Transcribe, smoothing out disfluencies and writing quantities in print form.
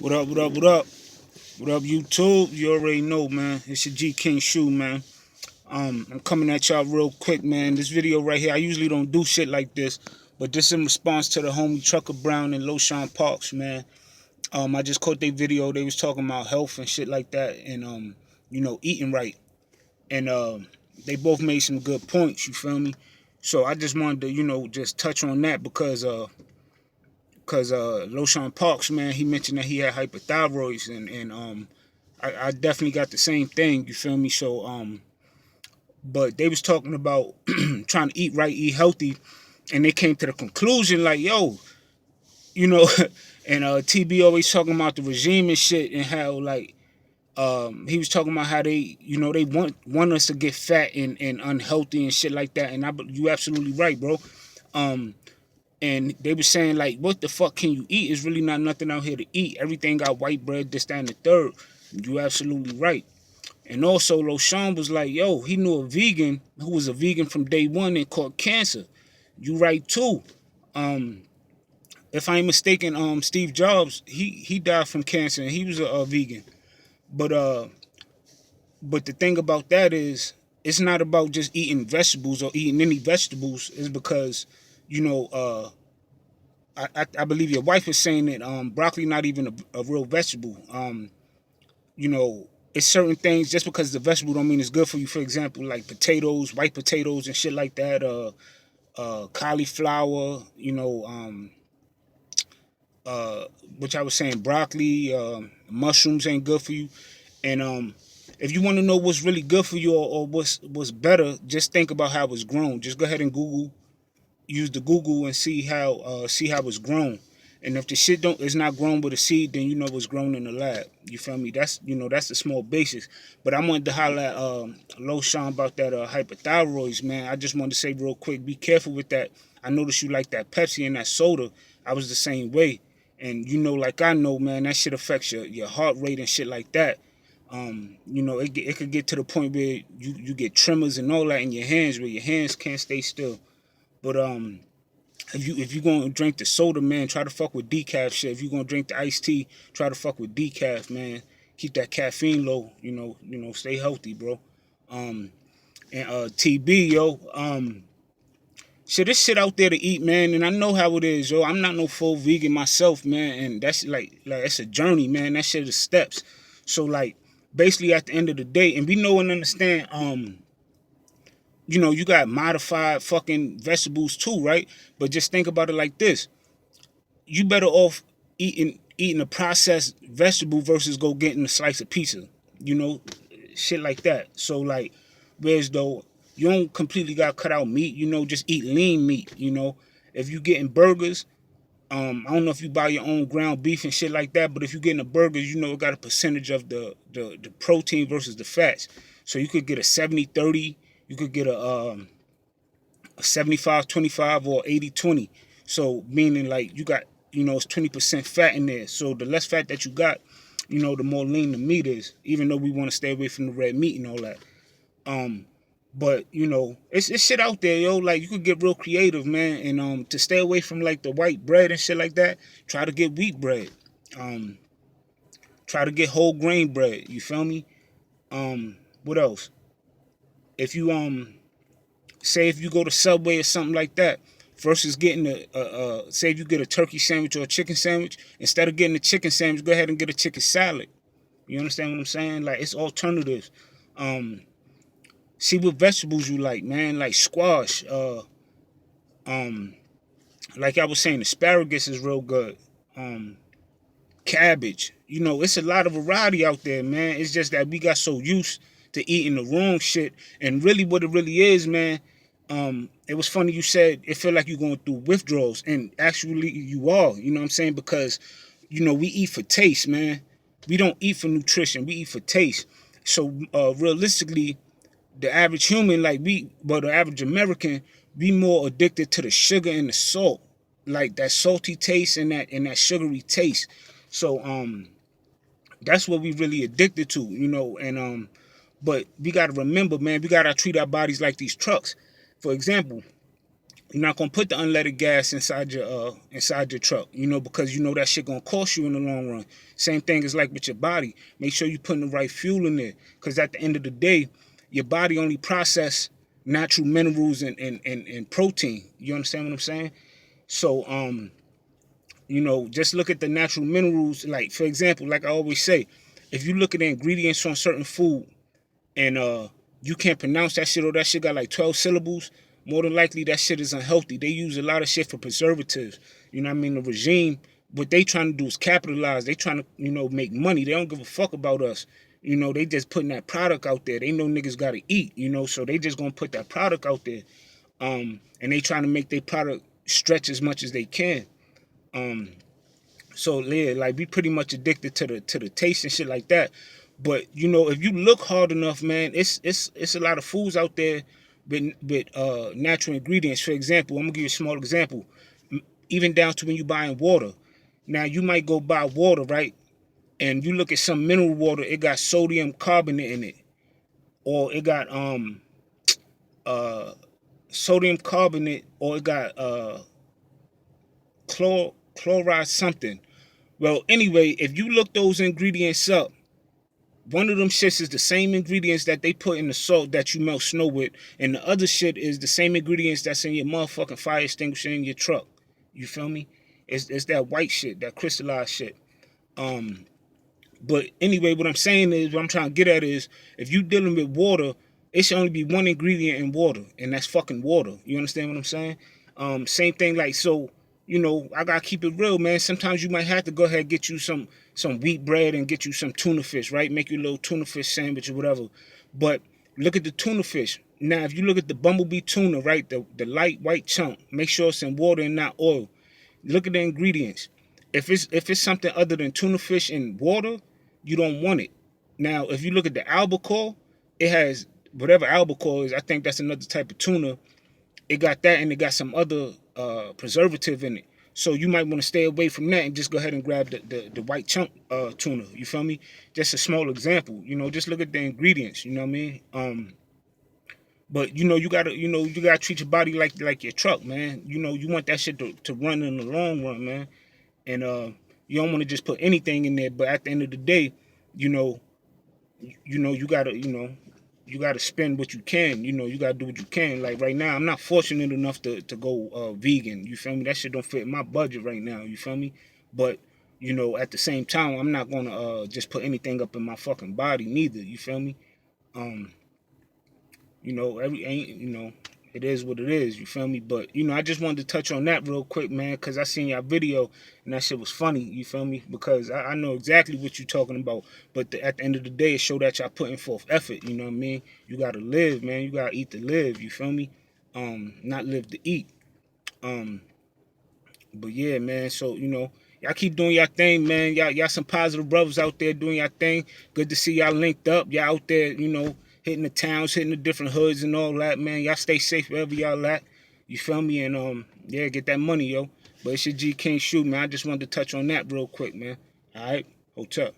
What up, what up, what up? What up, YouTube? You already know, man. It's your G King Shoe, man. I'm coming at y'all real quick, man. This video right here, I usually don't do shit like this, but this in response to the homie Trucker Brown and Loshawn Parks, man. I just caught their video. They was talking about health and shit like that, and eating right. And they both made some good points. You feel me? So I just wanted to, just touch on that because Loshawn Parks, man, he mentioned that he had hypothyroids, and I definitely got the same thing. You feel me? So but they was talking about trying to eat right, eat healthy, and they came to the conclusion like, yo, you know, and TB always talking about the regime and shit, and how like he was talking about how they want us to get fat and unhealthy and shit like that. And you absolutely right, bro. And they were saying like, what the fuck can you eat? It's really not nothing out here to eat. Everything got white bread, this, that, and the third. You absolutely right. And also, Loshawn was like, yo, he knew a vegan who was a vegan from day one and caught cancer. You right too. If I ain't mistaken, Steve Jobs, he died from cancer and he was a vegan. But the thing about that is, it's not about just eating vegetables or eating any vegetables. It's because, you know, I believe your wife is saying that broccoli not even a real vegetable. You know, it's certain things just because the vegetable don't mean it's good for you. For example, like potatoes, white potatoes and shit like that. Cauliflower. Which I was saying, broccoli, mushrooms ain't good for you. And if you want to know what's really good for you or what's better, just think about how it's grown. Just go ahead and use the Google and see how it's grown. And if the shit don't is not grown with a seed, then you know it's grown in the lab. You feel me? That's a small basis. But I wanted to highlight Loshawn about that hypothyroids, man. I just wanted to say real quick, be careful with that. I noticed you like that Pepsi and that soda. I was the same way. And like I know, man, that shit affects your heart rate and shit like that. It could get to the point where you get tremors and all that in your hands, where your hands can't stay still. But if you gonna drink the soda, man, try to fuck with decaf shit. If you gonna drink the iced tea, try to fuck with decaf, man. Keep that caffeine low. Stay healthy, bro. And TB, yo, shit, this shit out there to eat, man, and I know how it is, yo. I'm not no full vegan myself, man, and that's like it's a journey, man. That shit is steps. So like, basically, at the end of the day, and we know and understand, you got modified fucking vegetables too, right? But just think about it like this: you better off eating a processed vegetable versus go getting a slice of pizza, you know, shit like that. So like, whereas though you don't completely got cut out meat, just eat lean meat, If you getting burgers, I don't know if you buy your own ground beef and shit like that, but if you getting a burgers, it got a percentage of the protein versus the fats. So you could get a 70-30, you could get a 75-25 or 80-20. So meaning like you got, it's 20% fat in there. So the less fat that you got, the more lean the meat is, even though we want to stay away from the red meat and all that. But it's shit out there, yo. Like you could get real creative, man. And to stay away from like the white bread and shit like that, try to get wheat bread. Try to get whole grain bread. You feel me? What else? If you say if you go to Subway or something like that, versus getting say if you get a turkey sandwich or a chicken sandwich, instead of getting a chicken sandwich, go ahead and get a chicken salad. You understand what I'm saying? Like it's alternatives. See what vegetables you like, man. Like squash. Like I was saying, asparagus is real good. Cabbage. It's a lot of variety out there, man. It's just that we got so used to eating the wrong shit. And really what it really is, man, it was funny you said it felt like you're going through withdrawals. And actually you are, you know what I'm saying? Because, we eat for taste, man. We don't eat for nutrition. We eat for taste. So realistically, the average human, the average American, be more addicted to the sugar and the salt, like that salty taste and that sugary taste. So that's what we really addicted to, And but we gotta remember, man, we gotta treat our bodies like these trucks. For example, You're not gonna put the unleaded gas inside your truck, because you know that shit gonna cost you in the long run. Same thing is like with your body. Make sure you putting the right fuel in there, because at the end of the day, your body only process natural minerals and protein. You understand what I'm saying? So just look at the natural minerals. Like for example, like I always say, if you look at the ingredients on certain food and you can't pronounce that shit, or that shit got like 12 syllables, more than likely that shit is unhealthy. They use a lot of shit for preservatives. You know what I mean? The regime, what they trying to do is capitalize. They trying to, make money. They don't give a fuck about us. They just putting that product out there. They know niggas gotta eat, so they just gonna put that product out there. And they trying to make their product stretch as much as they can. So yeah, like we pretty much addicted to the taste and shit like that. But if you look hard enough, man, it's a lot of foods out there with natural ingredients. For example, I'm gonna give you a small example. Even down to when you buying water. Now you might go buy water, right? And you look at some mineral water, it got sodium carbonate in it, or it got sodium carbonate, or it got chloride something. Well, anyway, if you look those ingredients up, one of them shits is the same ingredients that they put in the salt that you melt snow with, and the other shit is the same ingredients that's in your motherfucking fire extinguisher in your truck. You feel me? It's that white shit, that crystallized shit. But anyway, what I'm saying is, what I'm trying to get at is, if you dealing with water, it should only be one ingredient in water, and that's fucking water. You understand what I'm saying? Same thing, like, so, I gotta keep it real, man. Sometimes you might have to go ahead and get you some wheat bread and get you some tuna fish, right? Make you a little tuna fish sandwich or whatever. But look at the tuna fish. Now, if you look at the bumblebee tuna, right, the light white chunk, make sure it's in water and not oil. Look at the ingredients. If it's something other than tuna fish and water, you don't want it. Now, if you look at the albacore, it has whatever albacore is. I think that's another type of tuna. It got that, and it got some other preservative in it. So you might want to stay away from that and just go ahead and grab the white chunk tuna. You feel me? Just a small example. Just look at the ingredients. You know what I mean? But you gotta treat your body like your truck, man. You want that shit to run in the long run, man. And you don't want to just put anything in there. But at the end of the day, you know, you gotta spend what you can. You gotta do what you can. Like right now, I'm not fortunate enough to go vegan. You feel me? That shit don't fit my budget right now. You feel me? But at the same time, I'm not gonna just put anything up in my fucking body neither. You feel me? Um, it is what it is. You feel me? But I just wanted to touch on that real quick, man, because I seen your video and that shit was funny. You feel me? Because I know exactly what you're talking about. But at the end of the day, it showed that y'all putting forth effort. You know what I mean? You gotta live, man. You gotta eat to live. You feel me? Not live to eat. But yeah, man. So y'all keep doing y'all thing, man. Y'all some positive brothers out there doing y'all thing. Good to see y'all linked up. Y'all out there, hitting the towns, hitting the different hoods and all that, man. Y'all stay safe wherever y'all at. You feel me? And yeah, get that money, yo. But it's your G King Shoot, man. I just wanted to touch on that real quick, man. All right, hold up.